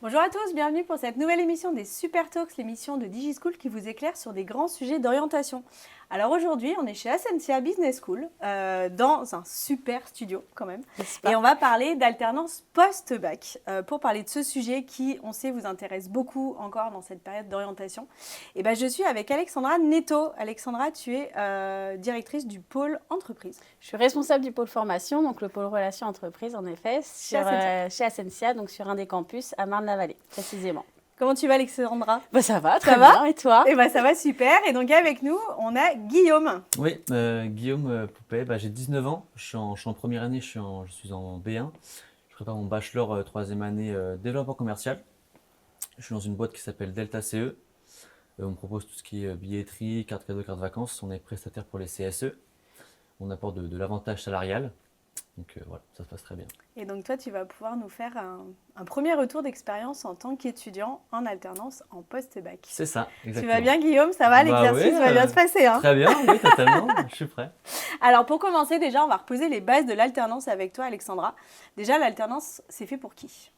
Bonjour à tous, bienvenue pour cette nouvelle émission des Super Talks, l'émission de DigiSchool qui vous éclaire sur des grands sujets d'orientation. Alors aujourd'hui, on est chez Ascensia Business School, dans un super studio quand même. Et on va parler d'alternance post-bac. Pour parler de ce sujet qui, on sait, vous intéresse beaucoup encore dans cette période d'orientation. Et ben, je suis avec Alexandra Netto. Alexandra, tu es directrice du pôle entreprise. Je suis responsable du pôle formation, donc le pôle relations entreprises en effet, chez Ascensia, donc sur un des campus à Marne-la-Vallée, précisément. Comment tu vas, Alexandra? Ça va, très bien. Et toi? Et ça va super. Et donc avec nous, on a Guillaume. Oui, Guillaume Poupet, j'ai 19 ans, je suis en première année, je suis en B1. Je prépare mon bachelor troisième année développement commercial. Je suis dans une boîte qui s'appelle Delta CE. On me propose tout ce qui est billetterie, carte cadeau, carte vacances. On est prestataire pour les CSE. On apporte de l'avantage salarial. Donc voilà, ça se passe très bien. Et donc toi, tu vas pouvoir nous faire un premier retour d'expérience en tant qu'étudiant en alternance en post-bac. C'est ça, exactement. Tu vas bien, Guillaume? Ça va, l'exercice va bien se passer, hein? Très bien, oui, totalement, je suis prêt. Alors pour commencer, déjà, on va reposer les bases de l'alternance avec toi, Alexandra. Déjà, l'alternance, c'est fait pour qui?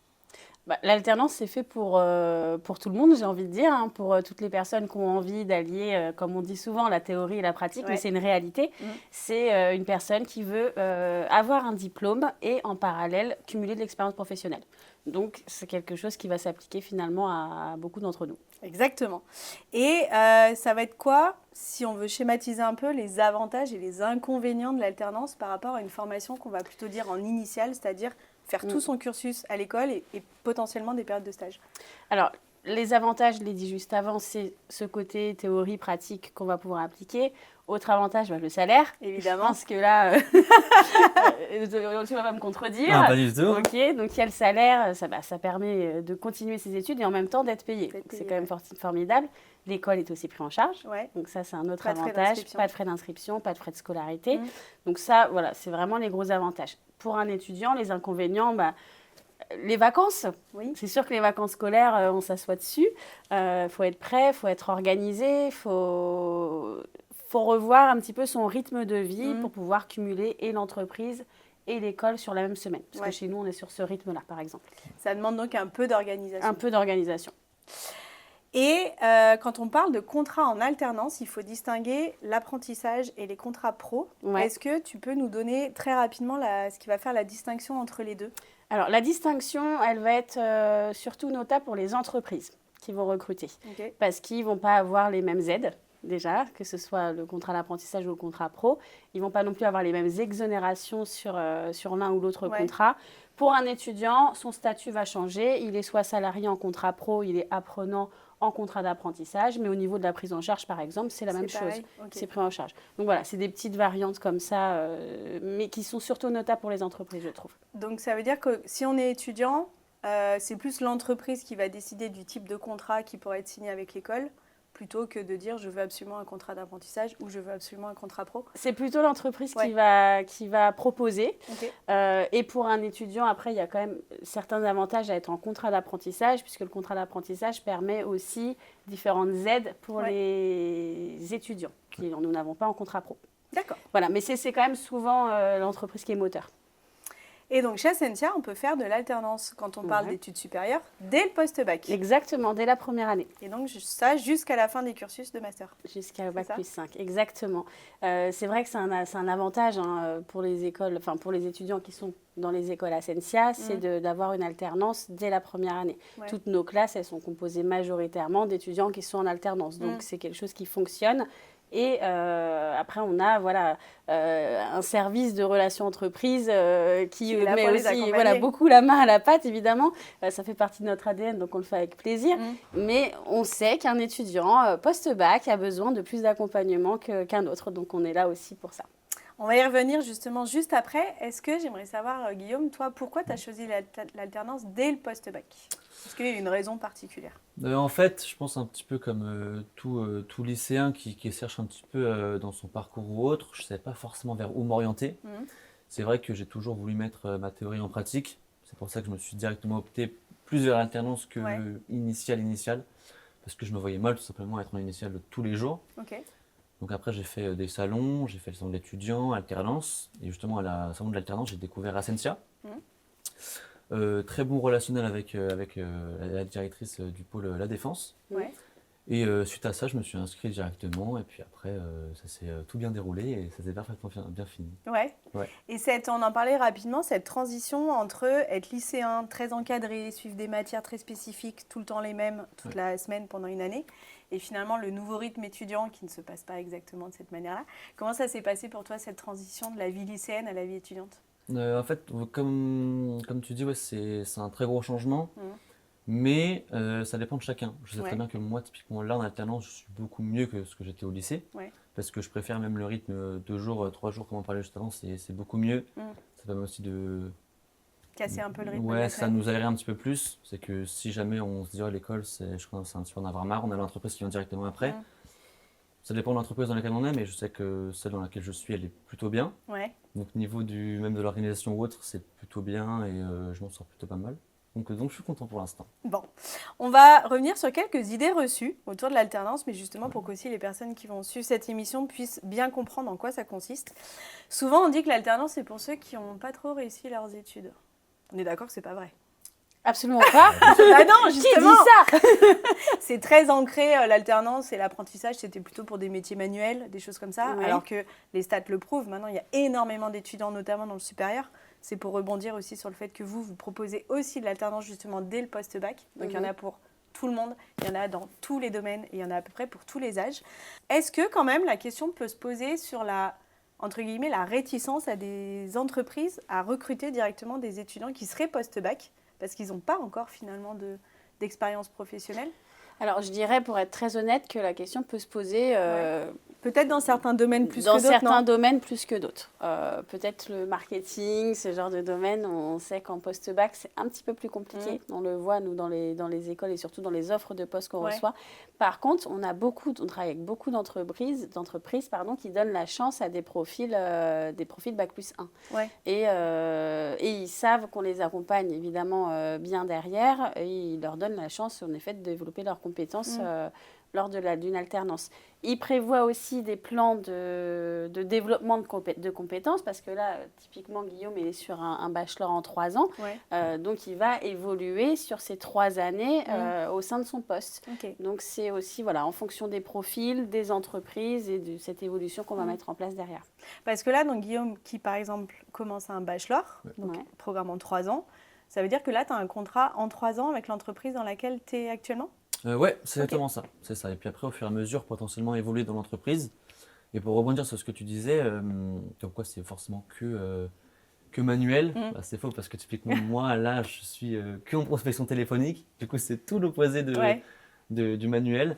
L'alternance, c'est fait pour tout le monde, j'ai envie de dire, hein, pour toutes les personnes qui ont envie d'allier, comme on dit souvent, la théorie et la pratique, mais c'est une réalité. C'est une personne qui veut avoir un diplôme et en parallèle cumuler de l'expérience professionnelle. Donc, c'est quelque chose qui va s'appliquer finalement à beaucoup d'entre nous. Exactement. Et ça va être quoi, si on veut schématiser un peu, les avantages et les inconvénients de l'alternance par rapport à une formation qu'on va plutôt dire en initiale, c'est-à-dire faire tout son cursus à l'école et potentiellement des périodes de stage? Alors, les avantages, je l'ai dit juste avant, c'est ce côté théorie pratique qu'on va pouvoir appliquer. Autre avantage, le salaire. Évidemment. Je pense que là, tu ne vas pas me contredire. Ah, pas du tout. Ok, donc il y a le salaire, ça permet de continuer ses études et en même temps d'être payé. C'est quand même formidable. L'école est aussi prise en charge. Ouais. Donc ça, c'est un autre avantage. Pas de frais d'inscription, pas de frais de scolarité. Donc ça, voilà, c'est vraiment les gros avantages. Pour un étudiant, les inconvénients, les vacances. Oui. C'est sûr que les vacances scolaires, on s'assoit dessus. Faut être prêt, faut être organisé, faut revoir un petit peu son rythme de vie pour pouvoir cumuler et l'entreprise et l'école sur la même semaine. Parce que chez nous, on est sur ce rythme-là, par exemple. Ça demande donc un peu d'organisation. Un peu d'organisation. Et quand on parle de contrats en alternance, il faut distinguer l'apprentissage et les contrats pro. Ouais. Est-ce que tu peux nous donner très rapidement ce qui va faire la distinction entre les deux? Alors, la distinction, elle va être surtout notable pour les entreprises qui vont recruter. Okay. Parce qu'ils ne vont pas avoir les mêmes aides, déjà, que ce soit le contrat d'apprentissage ou le contrat pro. Ils ne vont pas non plus avoir les mêmes exonérations sur l'un ou l'autre contrat. Pour un étudiant, son statut va changer. Il est soit salarié en contrat pro, il est apprenant en contrat d'apprentissage, mais au niveau de la prise en charge, par exemple, c'est la même chose. Okay. C'est pris en charge. Donc voilà, c'est des petites variantes comme ça, mais qui sont surtout notables pour les entreprises, je trouve. Donc ça veut dire que si on est étudiant, c'est plus l'entreprise qui va décider du type de contrat qui pourrait être signé avec l'école, plutôt que de dire je veux absolument un contrat d'apprentissage ou je veux absolument un contrat pro? C'est plutôt l'entreprise qui va proposer. Okay. Et pour un étudiant, après, il y a quand même certains avantages à être en contrat d'apprentissage, puisque le contrat d'apprentissage permet aussi différentes aides pour les étudiants, qui nous n'avons pas en contrat pro. D'accord. Voilà, mais c'est quand même souvent l'entreprise qui est moteur. Et donc, chez Ascensia, on peut faire de l'alternance quand on parle d'études supérieures dès le post-bac. Exactement, dès la première année. Et donc, ça jusqu'à la fin des cursus de master. Jusqu'à bac plus 5, exactement. C'est vrai que c'est un avantage pour les écoles, enfin pour les étudiants qui sont dans les écoles Ascensia, c'est d'avoir une alternance dès la première année. Ouais. Toutes nos classes, elles sont composées majoritairement d'étudiants qui sont en alternance. Donc, c'est quelque chose qui fonctionne. Et après, on a un service de relations entreprises qui met aussi beaucoup la main à la pâte, évidemment. Ça fait partie de notre ADN, donc on le fait avec plaisir. Mais on sait qu'un étudiant post-bac a besoin de plus d'accompagnement qu'un autre. Donc on est là aussi pour ça. On va y revenir justement juste après. Est-ce que j'aimerais savoir, Guillaume, toi, pourquoi tu as choisi l'alternance dès le post-bac? Est-ce qu'il y a une raison particulière? En fait, je pense un petit peu comme tout lycéen qui cherche un petit peu dans son parcours ou autre. Je ne savais pas forcément vers où m'orienter. C'est vrai que j'ai toujours voulu mettre ma théorie en pratique. C'est pour ça que je me suis directement opté plus vers l'alternance que initiale. Parce que je me voyais mal tout simplement être en initiale tous les jours. Okay. Donc après, j'ai fait des salons, j'ai fait le salon de l'étudiant, alternance. Et justement, à la salon de l'alternance, j'ai découvert Ascensia. Très bon relationnel avec la directrice du pôle La Défense. Ouais. Et suite à ça, je me suis inscrit directement. Et puis après, ça s'est tout bien déroulé et ça s'est parfaitement bien fini. Ouais. Ouais. Et on en parlait rapidement, cette transition entre être lycéen, très encadré, suivre des matières très spécifiques, tout le temps les mêmes, toute la semaine pendant une année, et finalement le nouveau rythme étudiant qui ne se passe pas exactement de cette manière-là. Comment ça s'est passé pour toi, cette transition de la vie lycéenne à la vie étudiante? En fait, comme tu dis, ouais, c'est un très gros changement. Mmh. Mais ça dépend de chacun. Je sais Ouais. très bien que moi, typiquement, là, en alternance, je suis beaucoup mieux que ce que j'étais au lycée. Ouais. Parce que je préfère même le rythme 2 jours, 3 jours, comme on parlait juste avant, c'est beaucoup mieux. Mm. Ça permet aussi de... Casser un peu le rythme de Ouais, la ça semaine. nous aérer un petit peu plus. C'est que si jamais on se dit, oh, l'école, je crois que c'est un petit peu en avoir marre, on a l'entreprise qui vient directement après. Mm. Ça dépend de l'entreprise dans laquelle on est, mais je sais que celle dans laquelle je suis, elle est plutôt bien. Ouais. Donc niveau même de l'organisation ou autre, c'est plutôt bien et je m'en sors plutôt pas mal. Donc je suis content pour l'instant. Bon, on va revenir sur quelques idées reçues autour de l'alternance, mais justement pour qu'aussi les personnes qui vont suivre cette émission puissent bien comprendre en quoi ça consiste. Souvent, on dit que l'alternance, c'est pour ceux qui n'ont pas trop réussi leurs études. On est d'accord que c'est pas vrai. Absolument pas. Ah non, Qui justement, dit ça? c'est très ancré, l'alternance et l'apprentissage, c'était plutôt pour des métiers manuels, des choses comme ça, Ouais. alors que les stats le prouvent. Maintenant, il y a énormément d'étudiants, notamment dans le supérieur. C'est pour rebondir aussi sur le fait que vous proposez aussi de l'alternance justement dès le post-bac. Donc, il y en a pour tout le monde, il y en a dans tous les domaines, et il y en a à peu près pour tous les âges. Est-ce que quand même la question peut se poser sur entre guillemets, la réticence à des entreprises à recruter directement des étudiants qui seraient post-bac parce qu'ils n'ont pas encore finalement d'expérience professionnelle? Alors, je dirais, pour être très honnête, que la question peut se poser Peut-être dans certains domaines plus que dans d'autres, certains non? domaines plus que d'autres. Peut-être le marketing, ce genre de domaine, on sait qu'en post-bac, c'est un petit peu plus compliqué. On le voit, nous, dans les écoles et surtout dans les offres de postes qu'on reçoit. Par contre, on travaille avec beaucoup d'entreprises qui donnent la chance à des profils Bac+1. Ouais. Et ils savent qu'on les accompagne évidemment bien derrière et ils leur donnent la chance, en effet, de développer leurs compétences lors d'une alternance. Ils prévoient aussi des plans de développement de compétences parce que là, typiquement, Guillaume, il est sur un bachelor en 3 ans. Ouais. Donc, il va évoluer sur ces 3 années au sein de son poste. Ok. Donc, c'est aussi en fonction des profils, des entreprises et de cette évolution qu'on va mettre en place derrière. Parce que là, donc, Guillaume, qui par exemple commence un bachelor, donc programme en 3 ans, ça veut dire que là, tu as un contrat en 3 ans avec l'entreprise dans laquelle tu es actuellement? Ouais, c'est exactement ça. C'est ça. Et puis après, au fur et à mesure, potentiellement évoluer dans l'entreprise. Et pour rebondir sur ce que tu disais, comme quoi c'est forcément que manuel, c'est faux parce que typiquement, moi, là, je suis que en prospection téléphonique. Du coup, c'est tout l'opposé du manuel.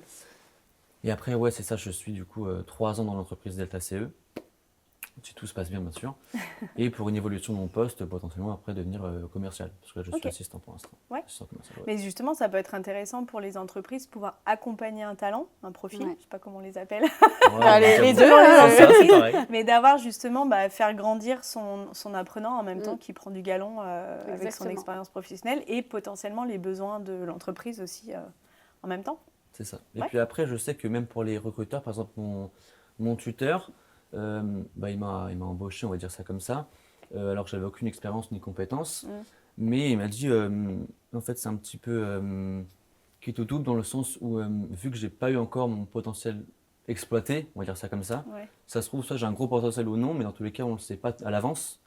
Et après, ouais, c'est ça. Je suis du coup 3 ans dans l'entreprise Delta CE. Si tout se passe bien, bien sûr. Et pour une évolution de mon poste, potentiellement après devenir commercial. Parce que là, je suis assistant pour l'instant. Ouais. Assistant commercial, Mais justement, ça peut être intéressant pour les entreprises, pouvoir accompagner un talent, un profil, je ne sais pas comment on les appelle, Les deux, c'est pareil. mais d'avoir justement faire grandir son apprenant en même temps qui prend du galon avec son expérience professionnelle et potentiellement les besoins de l'entreprise aussi en même temps. C'est ça. Et puis après, je sais que même pour les recruteurs, par exemple, mon tuteur, il m'a embauché, on va dire ça comme ça, alors que j'avais aucune expérience ni compétence. Mais il m'a dit, en fait, c'est un petit peu quitte au double dans le sens où, vu que j'ai pas eu encore mon potentiel exploité, on va dire ça comme ça, ça se trouve, soit j'ai un gros potentiel ou non, mais dans tous les cas, on ne le sait pas à l'avance.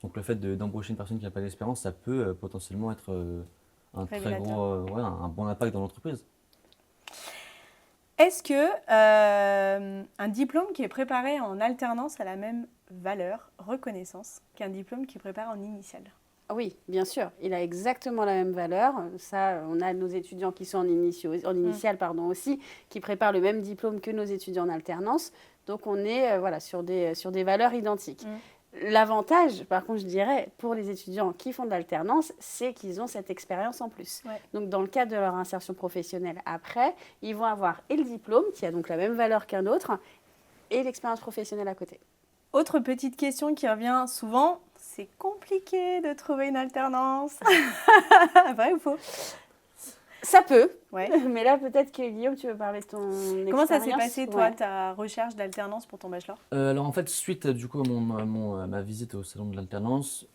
Donc le fait d'embaucher une personne qui n'a pas d'expérience, ça peut potentiellement être un très gros, un bon impact dans l'entreprise. Est-ce que un diplôme qui est préparé en alternance a la même valeur, reconnaissance, qu'un diplôme qui est préparé en initiale? Oui, bien sûr. Il a exactement la même valeur. Ça, on a nos étudiants qui sont en initiale aussi, qui préparent le même diplôme que nos étudiants en alternance. Donc, on est sur des valeurs identiques. L'avantage, par contre, je dirais, pour les étudiants qui font de l'alternance, c'est qu'ils ont cette expérience en plus. Donc, dans le cadre de leur insertion professionnelle après, ils vont avoir et le diplôme, qui a donc la même valeur qu'un autre, et l'expérience professionnelle à côté. Autre petite question qui revient souvent, c'est compliqué de trouver une alternance. Vrai ou faux? Ça peut, Ouais. mais là peut-être que Guillaume, tu veux parler de ton expérience. Comment ça s'est passé, toi, Ouais. ta recherche d'alternance pour ton bachelor? Alors en fait, suite du coup à ma visite au salon de l'alternance,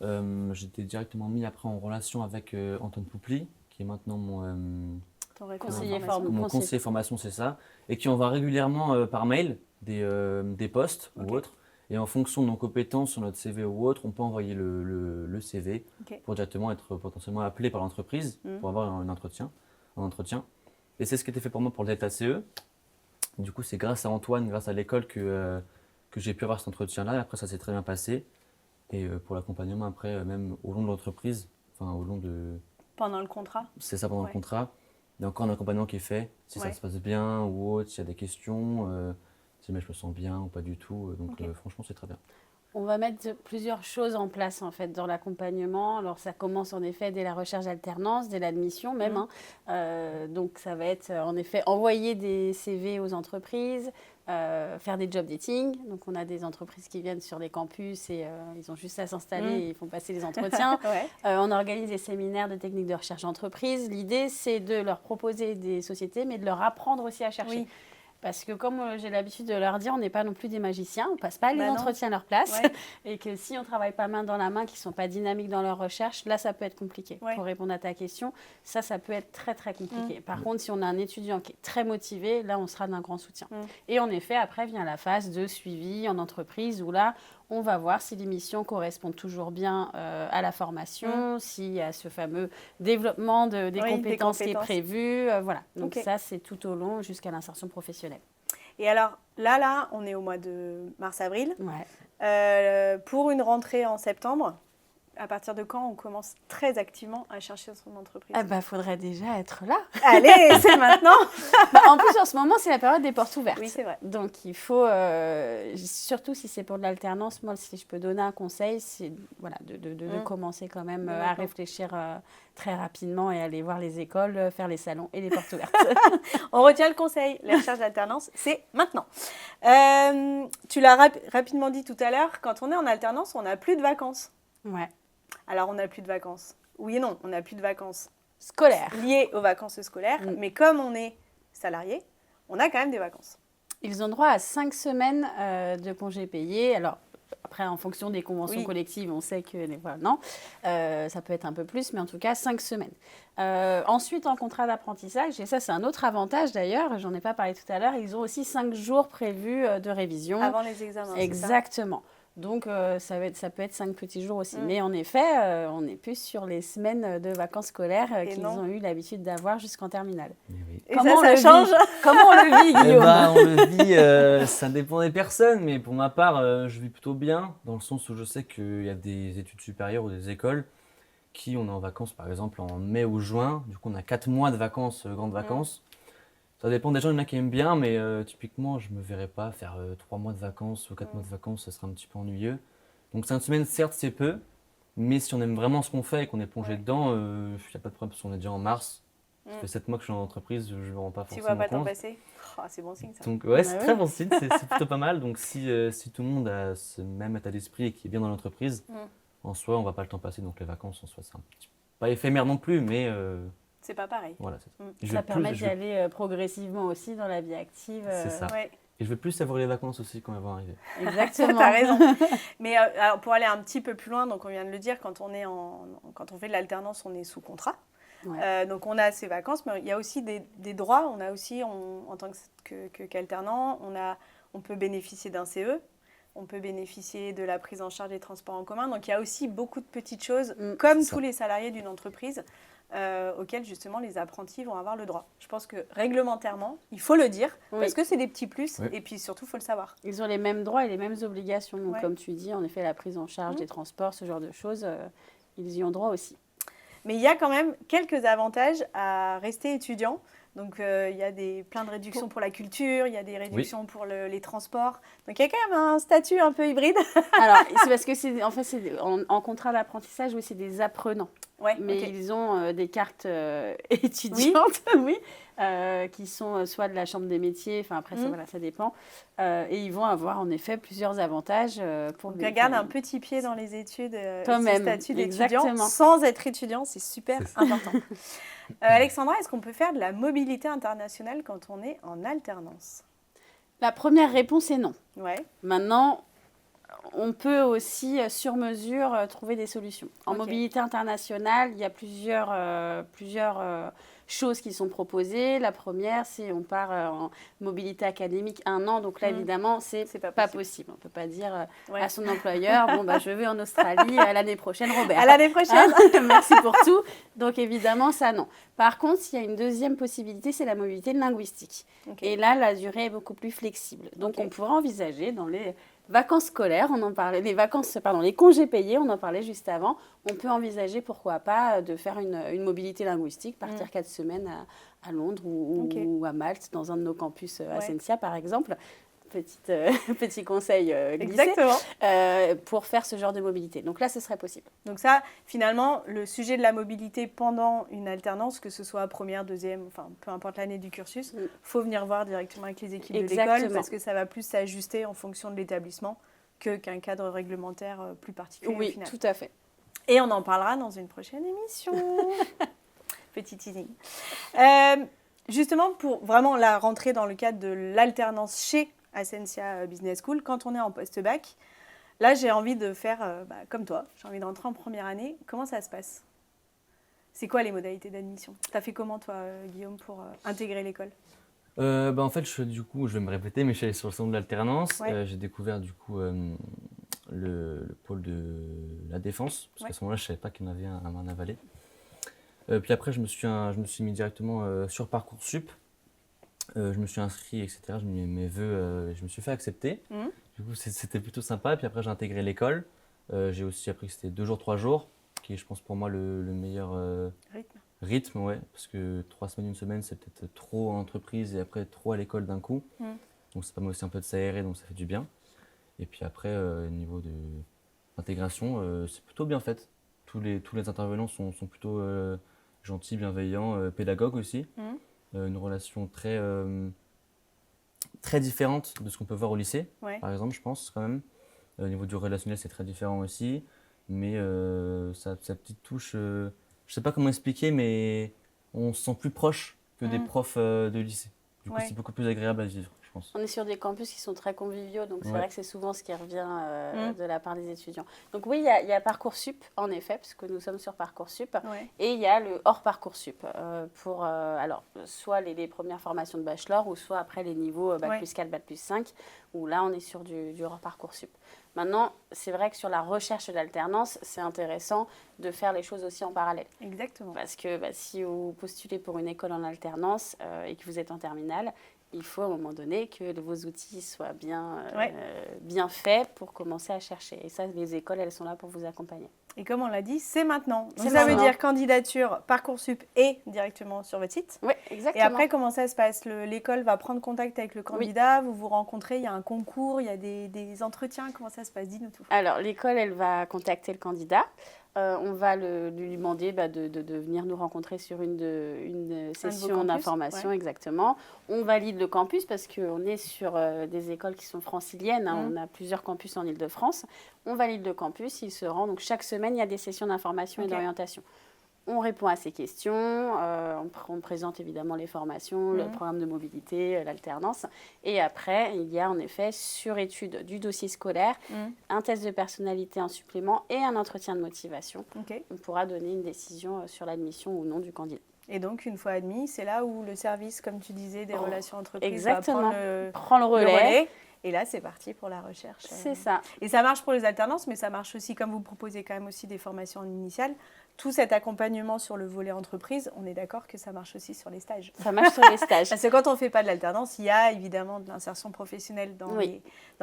j'étais directement mis après en relation avec Antoine Poupli, qui est maintenant Ton référent Conseiller formation. mon Conseiller. conseiller formation, c'est ça, et qui envoie régulièrement par mail des postes Ok. ou autres. Et en fonction de nos compétences sur notre CV ou autre, on peut envoyer le CV Ok. pour directement être potentiellement appelé par l'entreprise pour avoir un entretien. Et c'est ce qui a été fait pour moi pour le Delta CE. Du coup, c'est grâce à Antoine, grâce à l'école que j'ai pu avoir cet entretien-là. Et après, ça s'est très bien passé. Et pour l'accompagnement, après, même au long de l'entreprise, enfin au long de... Pendant le contrat? C'est ça pendant Ouais. le contrat. Il y a encore un accompagnement qui est fait, si Ouais. ça se passe bien ou autre, s'il y a des questions, si jamais je me sens bien ou pas du tout. Donc Ok. franchement, c'est très bien. On va mettre plusieurs choses en place en fait dans l'accompagnement. Alors ça commence en effet dès la recherche d'alternance, dès l'admission même. Donc ça va être en effet envoyer des CV aux entreprises, faire des job dating. Donc on a des entreprises qui viennent sur les campus et ils ont juste à s'installer et ils font passer les entretiens. Ouais. On organise des séminaires de techniques de recherche d'entreprise. L'idée c'est de leur proposer des sociétés mais de leur apprendre aussi à chercher. Oui. Parce que comme j'ai l'habitude de leur dire, on n'est pas non plus des magiciens, on ne passe pas les Bah non. entretiens à leur place. Ouais. Et que si on ne travaille pas main dans la main, qu'ils ne sont pas dynamiques dans leur recherche, là, ça peut être compliqué. Ouais. Pour répondre à ta question, ça peut être très, très compliqué. Par contre, si on a un étudiant qui est très motivé, là, on sera d'un grand soutien. Et en effet, après vient la phase de suivi en entreprise où là, on va voir si les missions correspondent toujours bien à la formation, s'il y a ce fameux développement des compétences qui est prévu. Voilà. Donc Ok. ça, c'est tout au long jusqu'à l'insertion professionnelle. Et alors, là, on est au mois de mars-avril. Ouais. Pour une rentrée en septembre, à partir de quand on commence très activement à chercher son entreprise? Faudrait déjà être là. Allez, c'est maintenant. En plus, en ce moment, c'est la période des portes ouvertes. Oui, c'est vrai. Donc, il faut, surtout si c'est pour de l'alternance, moi, si je peux donner un conseil, c'est voilà, de commencer quand même à réfléchir très rapidement et aller voir les écoles, faire les salons et les portes ouvertes. On retient le conseil, la recherche d'alternance, c'est maintenant. Tu l'as rapidement dit tout à l'heure, quand on est en alternance, on n'a plus de vacances. Ouais. Alors, on n'a plus de vacances. Oui et non, on n'a plus de vacances Scolaire. liées aux vacances scolaires, mais comme on est salarié, on a quand même des vacances. Ils ont droit à 5 semaines de congés payés. Alors, après, en fonction des conventions collectives, on sait que voilà, non, ça peut être un peu plus, mais en tout cas, 5 semaines. Ensuite, en contrat d'apprentissage, et ça, c'est un autre avantage d'ailleurs, j'en ai pas parlé tout à l'heure, ils ont aussi 5 jours prévus de révision. Avant les examens, Exactement. Donc, ça peut être 5 petits jours aussi. Mais en effet, on est plus sur les semaines de vacances scolaires qu'ils ont eu l'habitude d'avoir jusqu'en terminale. Et comment ça change? Comment on le vit, Guillaume? On le vit, ça dépend des personnes, mais pour ma part, je vis plutôt bien, dans le sens où je sais qu'il y a des études supérieures ou des écoles qui on est en vacances, par exemple, en mai ou juin. Du coup, on a 4 mois de vacances, grandes vacances. Ça dépend des gens, il y en a qui aiment bien, mais typiquement, je ne me verrais pas faire 3 mois de vacances ou 4 mois de vacances, ça serait un petit peu ennuyeux. Donc 5 semaines, certes, c'est peu, mais si on aime vraiment ce qu'on fait et qu'on est plongé dedans, il n'y a pas de problème parce qu'on est déjà en mars. Ça fait 7 mois que je suis en entreprise, je ne me rends pas forcément compte. Tu vois pas t'en passer? C'est bon signe ça. Donc ouais, c'est très bon signe, c'est plutôt pas mal. Donc si tout le monde a ce même état d'esprit et qui est bien dans l'entreprise, en soi, on ne va pas le temps passer. Donc les vacances, en soi, c'est un petit pas éphémère non plus, mais... c'est pas pareil. Voilà, c'est ça. Ça permet d'y aller progressivement aussi dans la vie active. C'est ça. Ouais. Et je veux plus savourer les vacances aussi quand elles vont arriver. Exactement. T'as raison. Mais alors, pour aller un petit peu plus loin, donc on vient de le dire, quand on fait de l'alternance, on est sous contrat. Ouais. Donc on a ces vacances, mais il y a aussi des droits. On a aussi, en tant qu'alternant, on peut bénéficier d'un CE. On peut bénéficier de la prise en charge des transports en commun. Donc il y a aussi beaucoup de petites choses, comme tous les salariés d'une entreprise, auxquels justement les apprentis vont avoir le droit. Je pense que réglementairement, il faut le dire, parce que c'est des petits plus, et puis surtout, il faut le savoir. Ils ont les mêmes droits et les mêmes obligations. Donc comme tu dis, en effet, la prise en charge des transports, ce genre de choses, ils y ont droit aussi. Mais il y a quand même quelques avantages à rester étudiant. Donc, il y a plein de réductions pour la culture, il y a des réductions pour les transports. Donc, il y a quand même un statut un peu hybride. Alors, c'est parce que en contrat d'apprentissage, oui, c'est des apprenants. Ouais, mais ok. ils ont des cartes étudiantes, oui, qui sont soit de la Chambre des métiers, enfin après, voilà, ça dépend. Et ils vont avoir en effet plusieurs avantages pour Donc, garde un petit pied dans les études, quand ce même, statut d'étudiant, exactement. sans être étudiant, c'est super C'est ça. important. Alexandra, est-ce qu'on peut faire de la mobilité internationale quand on est en alternance? La première réponse est non. Ouais, Maintenant, on peut aussi, sur mesure, trouver des solutions. En Ok. mobilité internationale, il y a plusieurs choses qui sont proposées. La première, c'est on part en mobilité académique 1 an. Donc là, évidemment, c'est C'est pas possible. On ne peut pas dire Ouais. à son employeur, bon, bah, je vais en Australie l'année prochaine, Robert. à l'année prochaine. Hein, merci pour tout. Donc évidemment, ça, non. Par contre, il y a une deuxième possibilité, c'est la mobilité linguistique. Ok. Et là, la durée est beaucoup plus flexible. Donc Ok. on pourrait envisager dans les vacances scolaires, on en parlait, les congés payés, on en parlait juste avant. On peut envisager, pourquoi pas, de faire une mobilité linguistique, partir 4 semaines à Londres Ok. ou à Malte, dans un de nos campus à Sensia, par exemple. Petit conseil glissé, Exactement. pour faire ce genre de mobilité. Donc là, ce serait possible. Donc ça, finalement, le sujet de la mobilité pendant une alternance, que ce soit première, deuxième, enfin peu importe l'année du cursus, faut venir voir directement avec les équipes de l'école parce que ça va plus s'ajuster en fonction de l'établissement qu'un cadre réglementaire plus particulier au Oui, final. tout à fait. Et on en parlera dans une prochaine émission. Petit teasing. Justement, pour vraiment la rentrée dans le cadre de l'alternance chez Ascensia Business School, quand on est en post-bac, là, j'ai envie de faire comme toi. J'ai envie de rentrer en première année. Comment ça se passe? C'est quoi les modalités d'admission? T'as fait comment, toi, Guillaume, pour intégrer l'école? En fait, je vais me répéter, mais je suis allé sur le centre de l'alternance. Ouais. J'ai découvert du coup le pôle de la défense, parce qu'à ce moment-là, je ne savais pas qu'il y en avait un à Marne-la-Vallée. Puis après, je me suis mis directement sur Parcoursup. Je me suis inscrit, etc. Je mis mes vœux, je me suis fait accepter. Du coup, c'était plutôt sympa. Puis après, j'ai intégré l'école. J'ai aussi appris que c'était 2 jours, 3 jours, qui est, je pense, pour moi le meilleur rythme, ouais, parce que 3 semaines, 1 semaine, c'est peut-être trop en entreprise et après trop à l'école d'un coup. Donc ça permet aussi un peu de s'aérer, donc ça fait du bien. Et puis après, niveau de l'intégration, c'est plutôt bien fait. Tous les intervenants sont plutôt gentils, bienveillants, pédagogues aussi. Une relation très différente de ce qu'on peut voir au lycée, par exemple, je pense quand même. Au niveau du relationnel, c'est très différent aussi. Mais sa petite touche, je ne sais pas comment expliquer, mais on se sent plus proche que des profs de lycée. Du coup, c'est beaucoup plus agréable à vivre, je pense. On est sur des campus qui sont très conviviaux, donc c'est vrai que c'est souvent ce qui revient de la part des étudiants. Donc oui, il y a Parcoursup, en effet, parce que nous sommes sur Parcoursup, et il y a le hors Parcoursup, pour alors, soit les premières formations de bachelor, ou soit après les niveaux Bac plus 4, Bac plus 5, où là, on est sur du hors Parcoursup. Maintenant, c'est vrai que sur la recherche d'alternance, c'est intéressant de faire les choses aussi en parallèle. Exactement. Parce que si vous postulez pour une école en alternance et que vous êtes en terminale, il faut à un moment donné que vos outils soient bien faits pour commencer à chercher. Et ça, les écoles, elles sont là pour vous accompagner. Et comme on l'a dit, c'est maintenant. Donc ça veut dire candidature, Parcoursup et directement sur votre site. Oui, exactement. Et après, comment ça se passe? L'école va prendre contact avec le candidat, vous vous rencontrez, il y a un concours, il y a des entretiens. Comment ça se passe? Dis-nous tout. Alors, l'école, elle va contacter le candidat. On va lui demander de venir nous rencontrer sur une session d'information, exactement. On valide le campus parce qu'on est sur des écoles qui sont franciliennes. On a plusieurs campus en Île-de-France. On valide le campus, il se rend. Donc, chaque semaine, il y a des sessions d'information et d'orientation. On répond à ces questions, on présente évidemment les formations, le programme de mobilité, l'alternance. Et après, il y a en effet sur étude du dossier scolaire, un test de personnalité en supplément et un entretien de motivation. On pourra donner une décision sur l'admission ou non du candidat. Et donc, une fois admis, c'est là où le service, comme tu disais, des relations entreprises prend le relais. Et là, c'est parti pour la recherche. C'est ça. Et ça marche pour les alternances, mais ça marche aussi, comme vous proposez quand même aussi des formations initiales, tout cet accompagnement sur le volet entreprise, on est d'accord que ça marche aussi sur les stages. Ça marche sur les stages. Parce que quand on ne fait pas de l'alternance, il y a évidemment de l'insertion professionnelle dans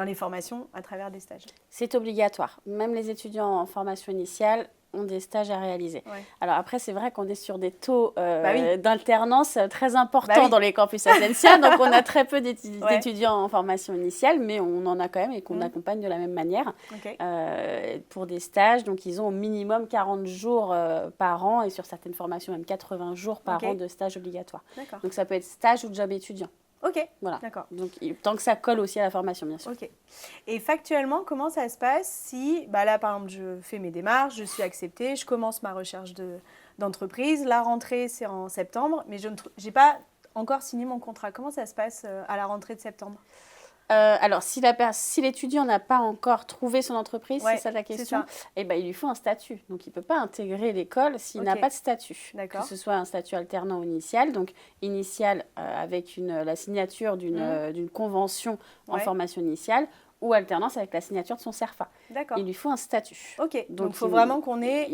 les formations à travers des stages. C'est obligatoire. Même les étudiants en formation initiale, ont des stages à réaliser. Ouais. Alors après, c'est vrai qu'on est sur des taux oui. d'alternance très importants Bah oui. dans les campus Ascensia, donc on a très peu Ouais. d'étudiants en formation initiale, mais on en a quand même et qu'on accompagne de la même manière Ok. pour des stages. Donc ils ont au minimum 40 jours par an et sur certaines formations même 80 jours par Ok. an de stage obligatoire. D'accord. Donc ça peut être stage ou job étudiant. Ok. Voilà. D'accord. Donc tant que ça colle aussi à la formation, bien sûr. Ok. Et factuellement, comment ça se passe si, là par exemple, je fais mes démarches, je suis acceptée, je commence ma recherche d'entreprise, la rentrée c'est en septembre, mais je n'ai pas encore signé mon contrat. Comment ça se passe à la rentrée de septembre? Alors, si l'étudiant n'a pas encore trouvé son entreprise, Ouais, c'est ça ta c'est question, ça. eh ben, il lui faut un statut. Donc, il ne peut pas intégrer l'école s'il n'a Ok. pas de statut. D'accord. Que ce soit un statut alternant ou initial. Donc, initial avec la signature d'une convention en Ouais. formation initiale ou alternance avec la signature de son CERFA. D'accord. Il lui faut un statut. Ok. Donc, il faut vraiment qu'on ait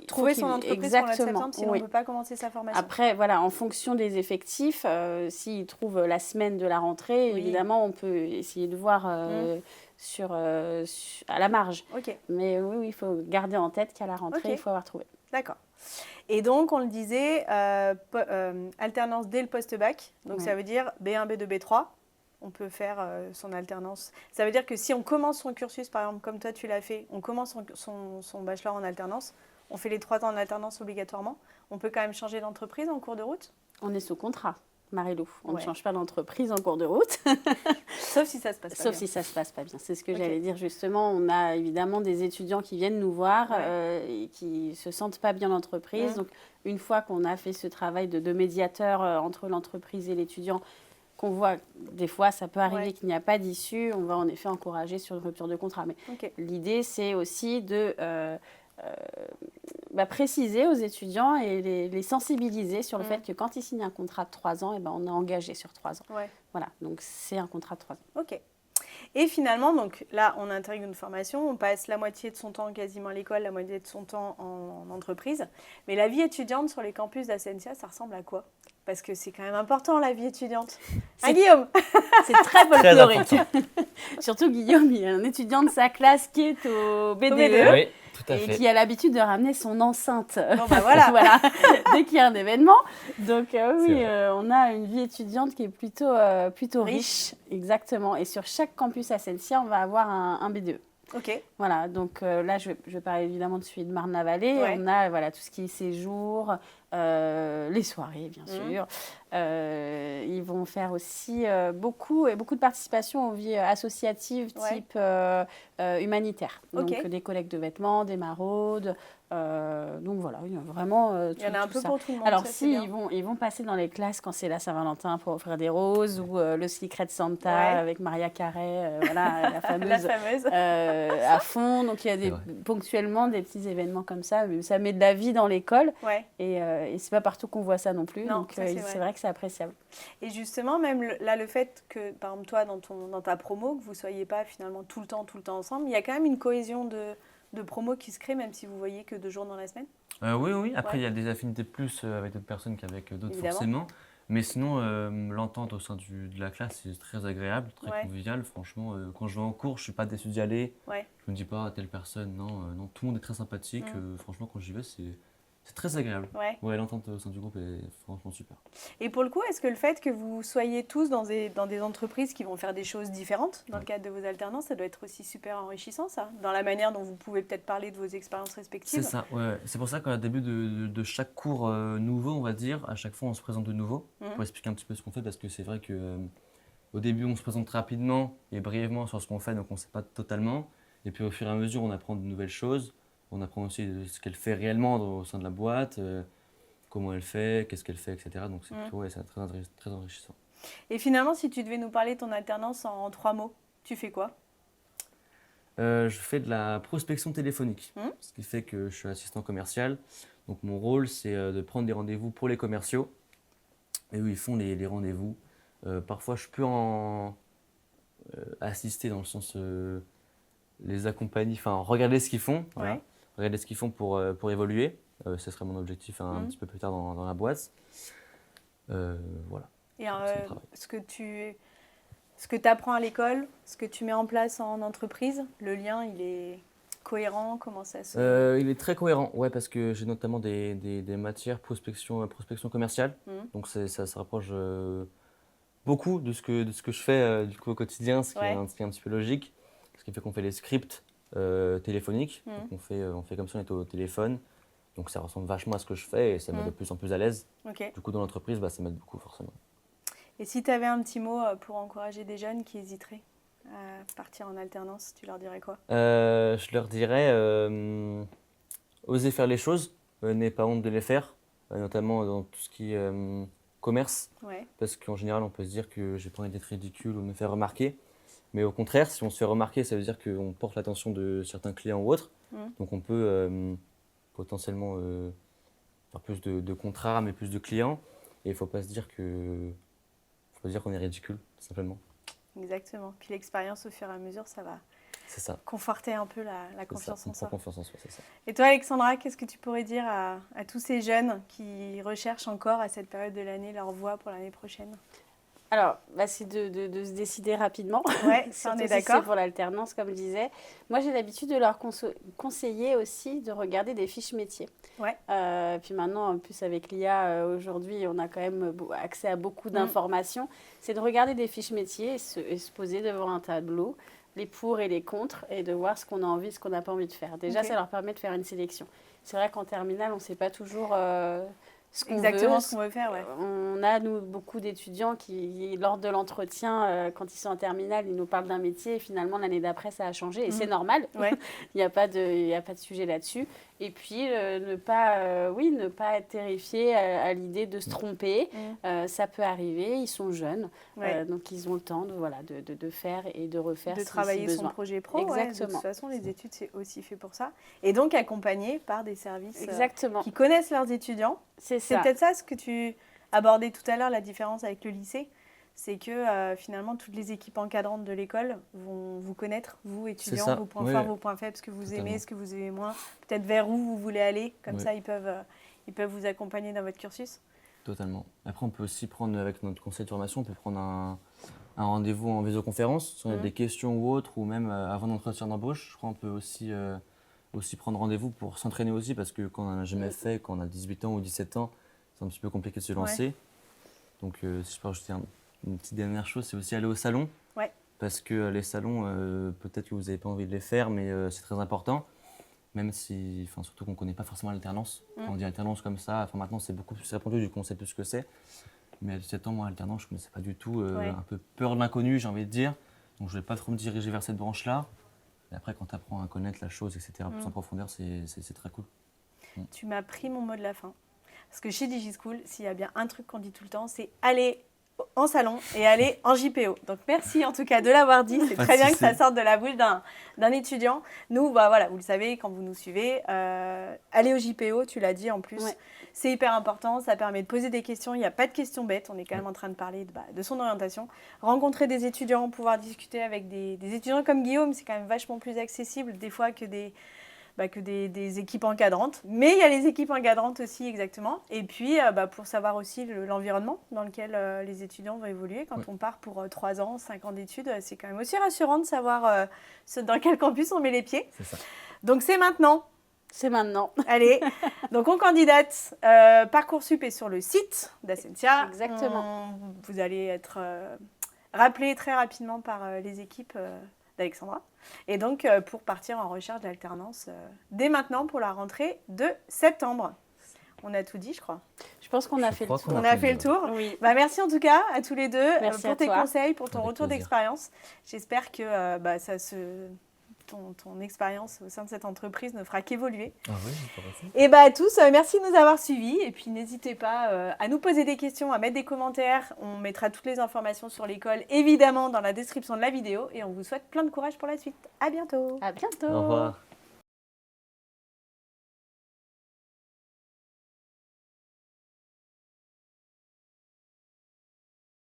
trouvé son entreprise pour le mois de septembre, sinon on ne peut pas commencer sa formation. Après, voilà, en fonction des effectifs, s'il trouve la semaine de la rentrée, Oui. évidemment, on peut essayer de voir à la marge. Ok. Mais oui, il faut garder en tête qu'à la rentrée, Ok. il faut avoir trouvé. D'accord. Et donc, on le disait, alternance dès le post-bac. Donc, Ouais. ça veut dire B1, B2, B3. On peut faire son alternance. Ça veut dire que si on commence son cursus, par exemple, comme toi tu l'as fait, on commence son bachelor en alternance, on fait les 3 ans en alternance obligatoirement, on peut quand même changer d'entreprise en cours de route? On est sous contrat, Marie-Lou. On Ouais. ne change pas d'entreprise en cours de route. Sauf si ça se passe pas Sauf bien. si ça ne se passe pas bien. C'est ce que Ok. j'allais dire justement. On a évidemment des étudiants qui viennent nous voir et qui ne se sentent pas bien l'entreprise. Donc, une fois qu'on a fait ce travail de médiateur entre l'entreprise et l'étudiant, qu'on voit, des fois, ça peut arriver qu'il n'y a pas d'issue, on va en effet encourager sur une rupture de contrat. Mais l'idée, c'est aussi de préciser aux étudiants et les sensibiliser sur le fait que quand ils signent un contrat de 3 ans, on est engagé sur 3 ans. Ouais. Voilà, donc c'est un contrat de 3 ans. Ok. Et finalement, donc là, on intègre une formation, on passe la moitié de son temps quasiment à l'école, la moitié de son temps en entreprise. Mais la vie étudiante sur les campus d'Ascensia, ça ressemble à quoi? Parce que c'est quand même important, la vie étudiante. Guillaume? C'est très folklorique. Surtout Guillaume, il y a un étudiant de sa classe qui est au BDE. Oui, tout à et fait. qui a l'habitude de ramener son enceinte. Bon, voilà. Dès qu'il y a un événement. Donc on a une vie étudiante qui est plutôt riche. Exactement. Et sur chaque campus Ascensia, on va avoir un BDE. Ok. Voilà, donc là, je vais parler évidemment de celui de Marne-la-Vallée. Ouais. On a tout ce qui est séjour, les soirées, bien sûr. Ils vont faire aussi beaucoup de participation aux vies associatives type humanitaire. Donc des collectes de vêtements, des maraudes. Donc voilà, il y a vraiment il y en a un peu ça. pour tout le monde. Alors ça, ils vont passer dans les classes quand c'est la Saint-Valentin pour offrir des roses ou le Secret Santa avec Maria Carré, la fameuse. La fameuse. À fond, donc il y a ponctuellement des petits événements comme ça, mais ça met de la vie dans l'école et c'est pas partout qu'on voit ça non plus, non, donc c'est vrai que c'est appréciable. Et justement, même le fait que, par exemple, toi, dans ta promo, que vous ne soyez pas finalement tout le temps ensemble, il y a quand même une cohésion de promo qui se crée, même si vous voyez que 2 jours dans la semaine? Oui. Après, il y a des affinités plus avec d'autres personnes qu'avec d'autres, forcément. Mais sinon, l'entente au sein de la classe, c'est très agréable, très convivial. Franchement, quand je vais en cours, je ne suis pas déçu d'y aller. Je ne me dis pas telle personne. Non, tout le monde est très sympathique. Franchement, quand j'y vais, c'est très agréable. Ouais, l'entente au sein du groupe est franchement super. Et pour le coup, est-ce que le fait que vous soyez tous dans des entreprises qui vont faire des choses différentes dans le cadre de vos alternances, ça doit être aussi super enrichissant, ça, dans la manière dont vous pouvez peut-être parler de vos expériences respectives? C'est ça, ouais. C'est pour ça qu'au début de chaque cours nouveau, on va dire, à chaque fois, on se présente de nouveau pour expliquer un petit peu ce qu'on fait, parce que c'est vrai que au début, on se présente rapidement et brièvement sur ce qu'on fait, donc on ne sait pas totalement. Et puis au fur et à mesure, on apprend de nouvelles choses. On apprend aussi ce qu'elle fait réellement au sein de la boîte, comment elle fait, qu'est-ce qu'elle fait, etc. Donc c'est plutôt c'est très enrichissant. Et finalement, si tu devais nous parler de ton alternance en 3 mots, tu fais quoi? Je fais de la prospection téléphonique, ce qui fait que je suis assistant commercial. Donc mon rôle, c'est de prendre des rendez-vous pour les commerciaux. Et eux, ils font les rendez-vous. Parfois, je peux en assister dans le sens les accompagner, enfin regarder ce qu'ils font. Voilà. Regarder ce qu'ils font pour évoluer. Ce serait mon objectif un petit peu plus tard dans la boîte. Voilà. Et ce que tu apprends à l'école, ce que tu mets en place en entreprise, le lien, il est cohérent? Comment ça se... Il est très cohérent, ouais, parce que j'ai notamment des matières prospection commerciale. Donc ça se rapproche beaucoup de ce que je fais du coup au quotidien, ce qui est un petit peu logique. Ce qui fait qu'on fait les scripts téléphoniques. Donc on fait comme si on était au téléphone. Donc ça ressemble vachement à ce que je fais et ça met de plus en plus à l'aise. Du coup dans l'entreprise, ça m'aide beaucoup forcément. Et si tu avais un petit mot pour encourager des jeunes qui hésiteraient à partir en alternance, tu leur dirais quoi? Je leur dirais oser faire les choses, n'aie pas honte de les faire, notamment dans tout ce qui est commerce. Parce qu'en général, on peut se dire que j'ai pas envie d'être ridicule ou de me faire remarquer. Mais au contraire, si on se fait remarquer, ça veut dire qu'on porte l'attention de certains clients ou autres. Donc on peut potentiellement faire plus de contrats, mais plus de clients. Et il ne faut pas se dire qu'on est ridicule, tout simplement. Exactement. Puis l'expérience, au fur et à mesure, ça va conforter un peu la confiance en soi. Confiance en soi, c'est ça. Et toi, Alexandra, qu'est-ce que tu pourrais dire à tous ces jeunes qui recherchent encore à cette période de l'année leur voie pour l'année prochaine? Alors, c'est de se décider rapidement. Ouais, ça, on est d'accord. C'est pour l'alternance, comme je disais. Moi, j'ai l'habitude de leur conseiller aussi de regarder des fiches métiers. Puis maintenant, en plus, avec l'IA, aujourd'hui, on a quand même accès à beaucoup d'informations. C'est de regarder des fiches métiers et se poser devant un tableau, les pour et les contre, et de voir ce qu'on a envie, ce qu'on n'a pas envie de faire. Déjà, ça leur permet de faire une sélection. C'est vrai qu'en terminale, on ne sait pas toujours... ce qu'on veut faire, On a, nous, beaucoup d'étudiants qui, lors de l'entretien, quand ils sont en terminale, ils nous parlent d'un métier et finalement, l'année d'après, ça a changé. Et c'est normal. Il n'y a pas de sujet là-dessus. Et puis, ne pas être terrifié à l'idée de se tromper. Ça peut arriver. Ils sont jeunes. Donc, ils ont le temps de faire et de refaire. De travailler son projet pro. Exactement. De toute façon, les études, c'est aussi fait pour ça. Et donc, accompagné par des services qui connaissent leurs étudiants. C'est peut-être ça ce que tu abordais tout à l'heure, la différence avec le lycée. C'est que finalement, toutes les équipes encadrantes de l'école vont vous connaître, vous étudiants, vos points forts, vos points faibles, ce que vous aimez, ce que vous aimez moins, peut-être vers où vous voulez aller. Comme ça, ils peuvent vous accompagner dans votre cursus. Totalement. Après, on peut aussi prendre, avec notre conseil de formation, on peut prendre un rendez-vous en visioconférence, si on a des questions ou autres, ou même avant l'entretien d'embauche. Je crois qu'on peut aussi prendre rendez-vous pour s'entraîner aussi, parce que quand on n'en a jamais fait, quand on a 18 ans ou 17 ans, c'est un petit peu compliqué de se lancer. Donc, si je peux rajouter une petite dernière chose, c'est aussi aller au salon. Parce que les salons, peut-être que vous n'avez pas envie de les faire, mais c'est très important. Même si, surtout qu'on ne connaît pas forcément l'alternance. Quand on dit alternance comme ça, maintenant c'est beaucoup plus répandu, du coup on sait plus ce que c'est. Mais à 17 ans, moi, alternance, je ne connaissais pas du tout. Un peu peur de l'inconnu, j'ai envie de dire. Donc je ne vais pas trop me diriger vers cette branche-là. Et après, quand tu apprends à connaître la chose, etc., plus en profondeur, c'est très cool. Tu m'as pris mon mot de la fin. Parce que chez DigiSchool, s'il y a bien un truc qu'on dit tout le temps, c'est aller en salon et aller en JPO. Donc merci en tout cas de l'avoir dit. C'est très bien que ça sorte de la bouche d'un étudiant. Nous, vous le savez, quand vous nous suivez, aller au JPO, tu l'as dit en plus, c'est hyper important. Ça permet de poser des questions. Il n'y a pas de questions bêtes. On est quand même en train de parler de son orientation. Rencontrer des étudiants, pouvoir discuter avec des étudiants comme Guillaume, c'est quand même vachement plus accessible des fois que des équipes encadrantes. Mais il y a les équipes encadrantes aussi, exactement. Et puis, pour savoir aussi l'environnement dans lequel les étudiants vont évoluer. Quand on part pour 3 ans, 5 ans d'études, c'est quand même aussi rassurant de savoir dans quel campus on met les pieds. C'est ça. Donc, c'est maintenant. C'est maintenant. Allez, donc on candidate. Parcoursup est sur le site d'Ascensia. Exactement. Vous allez être rappelé très rapidement par les équipes d'Alexandra. Et donc, pour partir en recherche d'alternance dès maintenant pour la rentrée de septembre. On a tout dit, je crois. Je pense qu'on a fait le tour. On a fait le tour. Oui. Merci en tout cas à tous les deux pour tes conseils, pour ton Avec retour plaisir. d'expérience. J'espère que ton expérience au sein de cette entreprise ne fera qu'évoluer. Ah oui, c'est pas facile. Et à tous, merci de nous avoir suivis. Et puis n'hésitez pas à nous poser des questions, à mettre des commentaires. On mettra toutes les informations sur l'école, évidemment, dans la description de la vidéo. Et on vous souhaite plein de courage pour la suite. À bientôt. À bientôt. Au revoir.